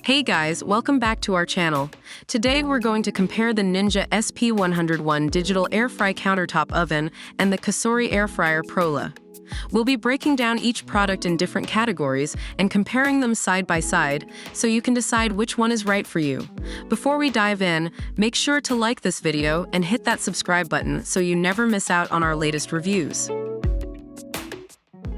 Hey guys, welcome back to our channel. Today we're going to compare the Ninja SP101 digital air fry countertop oven and the COSORI Air Fryer Pro. We'll be breaking down each product in different categories and comparing them side by side so you can decide which one is right for you. Before we dive in, make sure to like this video and hit that subscribe button so you never miss out on our latest reviews.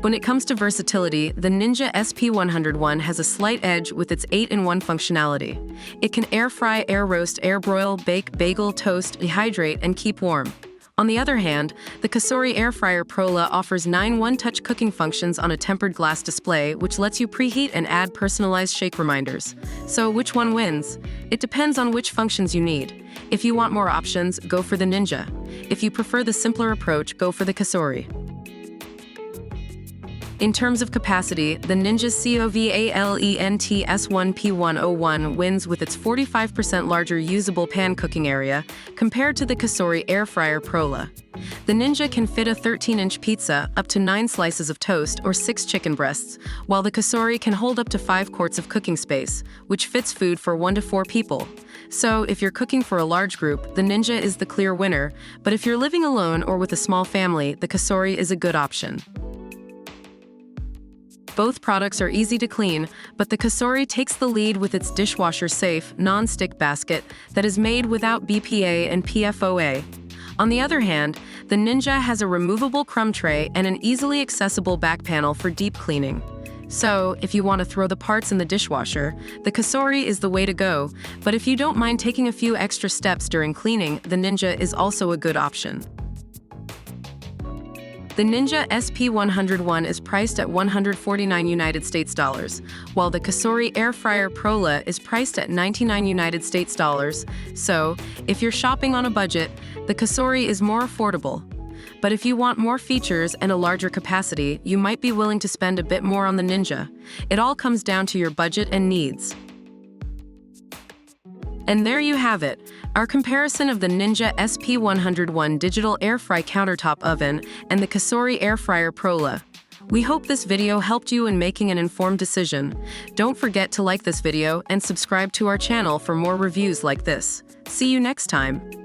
When it comes to versatility, the Ninja SP101 has a slight edge with its 8-in-1 functionality. It can air fry, air roast, air broil, bake, bagel, toast, dehydrate, and keep warm. On the other hand, the COSORI Air Fryer Pro offers 9 one-touch cooking functions on a tempered glass display, which lets you preheat and add personalized shake reminders. So which one wins? It depends on which functions you need. If you want more options, go for the Ninja. If you prefer the simpler approach, go for the COSORI. In terms of capacity, the Ninja COVALENT S1P101 wins with its 45% larger usable pan cooking area compared to the COSORI Air Fryer Pro. The Ninja can fit a 13-inch pizza, up to 9 slices of toast, or 6 chicken breasts, while the COSORI can hold up to 5 quarts of cooking space, which fits food for 1 to 4 people. So, if you're cooking for a large group, the Ninja is the clear winner, but if you're living alone or with a small family, the COSORI is a good option. Both products are easy to clean, but the COSORI takes the lead with its dishwasher-safe, non-stick basket that is made without BPA and PFOA. On the other hand, the Ninja has a removable crumb tray and an easily accessible back panel for deep cleaning. So, if you want to throw the parts in the dishwasher, the COSORI is the way to go, but if you don't mind taking a few extra steps during cleaning, the Ninja is also a good option. The Ninja SP101 is priced at $149 United States dollars, while the COSORI Air Fryer Pro is priced at $99 United States dollars. So, if you're shopping on a budget, the COSORI is more affordable. But if you want more features and a larger capacity, you might be willing to spend a bit more on the Ninja. It all comes down to your budget and needs. And there you have it, our comparison of the Ninja SP101 digital air fry countertop oven and the COSORI Air Fryer Pro. We hope this video helped you in making an informed decision. Don't forget to like this video and subscribe to our channel for more reviews like this. See you next time.